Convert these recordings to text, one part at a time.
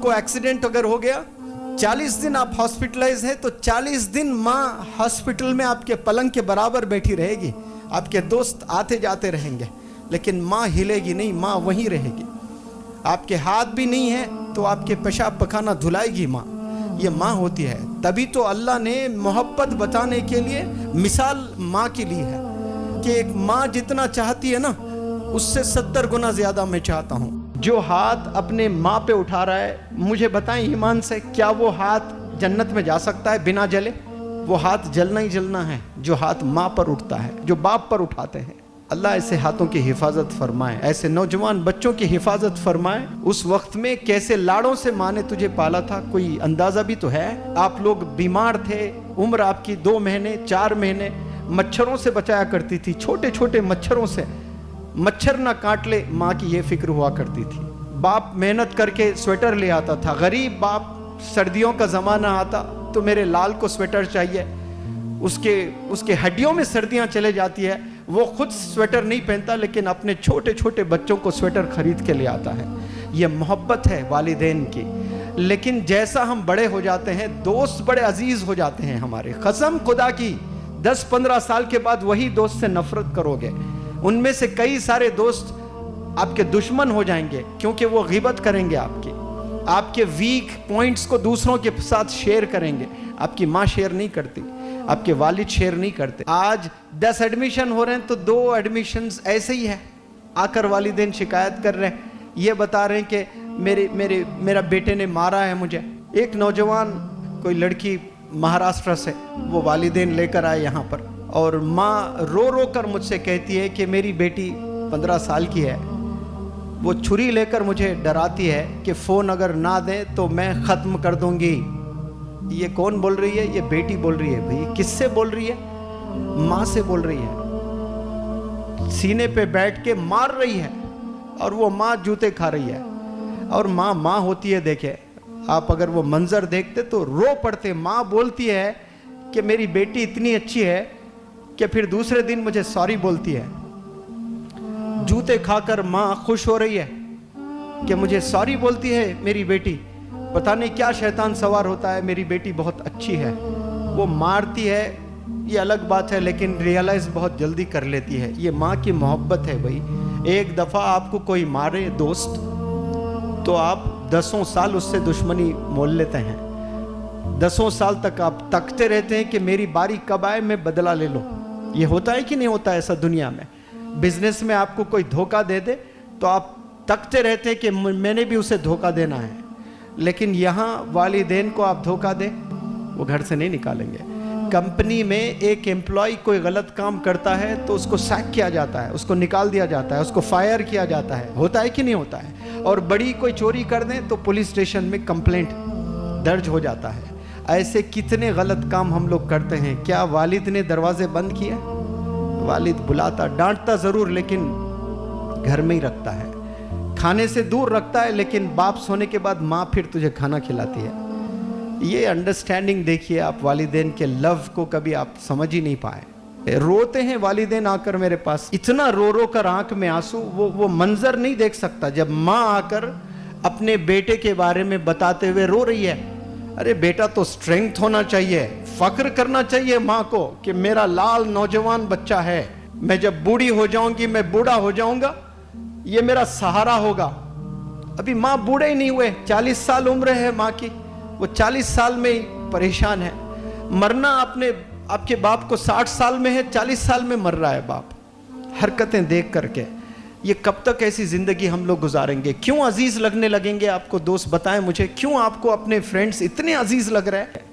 आपको एक्सीडेंट अगर हो गया, 40 दिन आप हॉस्पिटलाइज है, तो 40 दिन माँ हॉस्पिटल में आपके पलंग के बराबर बैठी रहेगी। आपके दोस्त आते जाते रहेंगे, लेकिन माँ हिलेगी नहीं, माँ वहीं रहेगी। आपके हाथ भी नहीं है तो आपके पेशाब पखाना धुलाएगी माँ। ये माँ होती है। तभी तो अल्लाह ने मोहब्बत बताने के लिए मिसाल माँ की ली है कि एक माँ जितना चाहती है ना, उससे 70 गुना ज्यादा मैं चाहता हूँ। जो हाथ अपने माँ पे उठा रहा है, मुझे बताएं ईमान से, क्या वो हाथ जन्नत में जा सकता है बिना जले? वो हाथ जलना ही जलना है जो हाथ माँ पर उठता है, जो बाप पर उठाते हैं। अल्लाह ऐसे हाथों की हिफाजत फरमाए, ऐसे नौजवान बच्चों की हिफाजत फरमाए। उस वक्त में कैसे लाड़ों से माँ ने तुझे पाला था, कोई अंदाजा भी तो है। आप लोग बीमार थे, उम्र आपकी 2 महीने 4 महीने, मच्छरों से बचाया करती थी, छोटे छोटे मच्छरों से, मच्छर ना काट ले, माँ की ये फिक्र हुआ करती थी। बाप मेहनत करके स्वेटर ले आता था। गरीब बाप, सर्दियों का जमाना आता तो मेरे लाल को स्वेटर चाहिए, उसके हड्डियों में सर्दियां चले जाती है, वो खुद स्वेटर नहीं पहनता, लेकिन अपने छोटे छोटे बच्चों को स्वेटर खरीद के ले आता है। ये मोहब्बत है वालिदैन की। लेकिन जैसा हम बड़े हो जाते हैं, दोस्त बड़े अजीज हो जाते हैं हमारे। कसम खुदा की, 10-15 साल के बाद वही दोस्त से नफरत करोगे। उनमें से कई सारे दोस्त आपके दुश्मन हो जाएंगे, क्योंकि वो गिबत करेंगे आपके वीक पॉइंट्स को दूसरों के साथ शेयर करेंगे। आपकी माँ शेयर नहीं करती, आपके वालिद शेयर नहीं करते। आज 10 एडमिशन हो रहे हैं तो 2 एडमिशंस ऐसे ही है। आकर वालिदैन शिकायत कर रहे हैं, ये बता रहे हैं कि मेरा बेटे ने मारा है मुझे। एक नौजवान, कोई लड़की महाराष्ट्र से, वो वालिदैन लेकर आए यहाँ पर, और माँ रो रो कर मुझसे कहती है कि मेरी बेटी 15 साल की है, वो छुरी लेकर मुझे डराती है कि फ़ोन अगर ना दें तो मैं ख़त्म कर दूंगी। ये कौन बोल रही है? ये बेटी बोल रही है। भाई किससे बोल रही है? माँ से बोल रही है। सीने पे बैठ के मार रही है, और वो माँ जूते खा रही है। और माँ माँ होती है। देखे आप, अगर वो मंजर देखते तो रो पड़ते। माँ बोलती है कि मेरी बेटी इतनी अच्छी है कि फिर दूसरे दिन मुझे सॉरी बोलती है। जूते खाकर माँ खुश हो रही है कि मुझे सॉरी बोलती है मेरी बेटी। पता नहीं क्या शैतान सवार होता है, मेरी बेटी बहुत अच्छी है। वो मारती है, ये अलग बात है, लेकिन रियलाइज बहुत जल्दी कर लेती है। ये माँ की मोहब्बत है भाई। एक दफ़ा आपको कोई मारे दोस्त, तो आप 10 साल उससे दुश्मनी मोल लेते हैं। 10 साल तक आप तकते रहते हैं कि मेरी बारी कब आए, मैं बदला ले लूँ। ये होता है कि नहीं होता ऐसा दुनिया में? बिजनेस में आपको कोई धोखा दे दे तो आप तकते रहते हैं कि मैंने भी उसे धोखा देना है। लेकिन यहाँ वालिदैन को आप धोखा दे, वो घर से नहीं निकालेंगे। कंपनी में एक एम्प्लॉय कोई गलत काम करता है तो उसको सैक किया जाता है, उसको निकाल दिया जाता है, उसको फायर किया जाता है। होता है कि नहीं होता है? और बड़ी कोई चोरी कर दें तो पुलिस स्टेशन में कंप्लेंट दर्ज हो जाता है। ऐसे कितने गलत काम हम लोग करते हैं। क्या वालिद ने दरवाजे बंद किए? वालिद बुलाता, डांटता जरूर, लेकिन घर में ही रखता है, खाने से दूर रखता है, लेकिन बाप सोने के बाद माँ फिर तुझे खाना खिलाती है। ये अंडरस्टैंडिंग देखिए आप, वालिदैन के लव को कभी आप समझ ही नहीं पाए। रोते हैं वालिदैन आकर मेरे पास, इतना रो रो कर आंख में आंसू। वो मंजर नहीं देख सकता जब माँ आकर अपने बेटे के बारे में बताते हुए रो रही है। अरे बेटा, तो स्ट्रेंथ होना चाहिए, फख्र करना चाहिए माँ को कि मेरा लाल नौजवान बच्चा है। मैं जब बूढ़ी हो जाऊंगी, मैं बूढ़ा हो जाऊंगा, ये मेरा सहारा होगा। अभी माँ बूढ़े ही नहीं हुए, 40 साल उम्र है माँ की, वो 40 साल में ही परेशान है। मरना आपके बाप को 60 साल में है, 40 साल में मर रहा है बाप। हरकतें देख करके ये कब तक ऐसी जिंदगी हम लोग गुजारेंगे? क्यों अजीज लगने लगेंगे आपको दोस्त? बताएं मुझे, क्यों आपको अपने फ्रेंड्स इतने अजीज लग रहे हैं?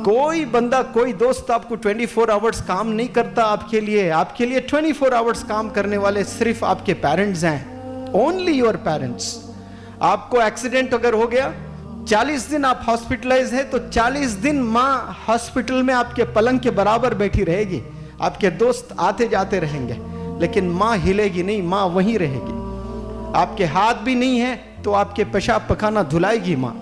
कोई बंदा, कोई दोस्त आपको 24 आवर्स काम नहीं करता आपके लिए। आपके लिए 24 आवर्स काम करने वाले सिर्फ आपके पेरेंट्स हैं, ओनली योर पेरेंट्स। आपको एक्सीडेंट अगर हो गया, 40 दिन आप हॉस्पिटलाइज है, तो 40 दिन माँ हॉस्पिटल में आपके पलंग के बराबर बैठी रहेगी। आपके दोस्त आते जाते रहेंगे, लेकिन माँ हिलेगी नहीं, माँ वहीं रहेगी। आपके हाथ भी नहीं है तो आपके पेशाब पखाना धुलाएगी माँ।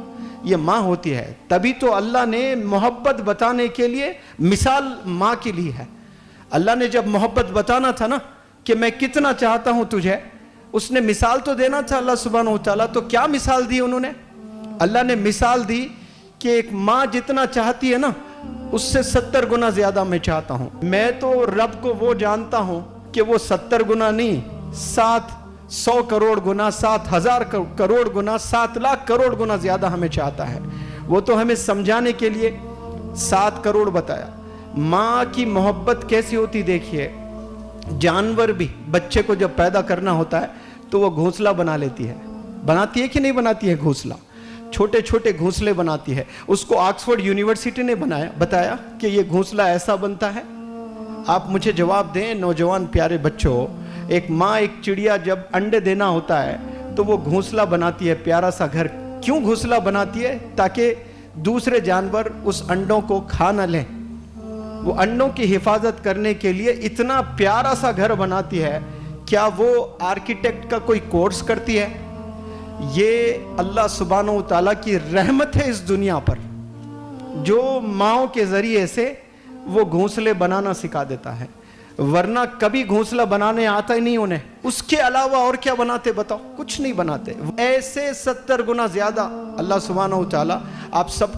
ये माँ होती है। तभी तो अल्लाह ने मोहब्बत बताने के लिए मिसाल माँ की ली है। अल्लाह ने जब मोहब्बत बताना था ना कि मैं कितना चाहता हूं तुझे, उसने मिसाल तो देना था अल्लाह सुब्हानहू व तआला। तो क्या मिसाल दी उन्होंने? अल्लाह ने मिसाल दी कि एक माँ जितना चाहती है ना, उससे 70 गुना ज्यादा मैं चाहता हूं। मैं तो रब को वो जानता हूं कि वो 70 गुना नहीं, 700 करोड़ गुना, 7,000 करोड़ गुना, 7 लाख करोड़ गुना ज्यादा हमें चाहता है। वो तो हमें समझाने के लिए 7 करोड़ बताया। माँ की मोहब्बत कैसी होती देखिए। जानवर भी बच्चे को जब पैदा करना होता है तो वो घोंसला बना लेती है, बनाती है कि नहीं बनाती है? घोंसला, छोटे छोटे घोंसले बनाती है। उसको ऑक्सफोर्ड यूनिवर्सिटी ने बताया कि ये घोंसला ऐसा बनता है। आप मुझे जवाब दें नौजवान प्यारे बच्चों, एक माँ, एक चिड़िया जब अंडे देना होता है तो वो घोंसला बनाती है, प्यारा सा घर। क्यों घोंसला बनाती है? ताकि दूसरे जानवर उस अंडों को खा न लें। वो अंडों की हिफाजत करने के लिए इतना प्यारा सा घर बनाती है। क्या वो आर्किटेक्ट का कोई कोर्स करती है? ये अल्लाह सुब्हानहू तआला की रहमत है इस दुनिया पर, जो माओ के जरिए से वो घोंसले बनाना सिखा देता है। वरना कभी घोंसला बनाने आता ही नहीं उन्हें। उसके अलावा और क्या बनाते बताओ? कुछ नहीं बनाते। ऐसे 70 गुना ज्यादा अल्लाह सुब्हानहू तआला आप सब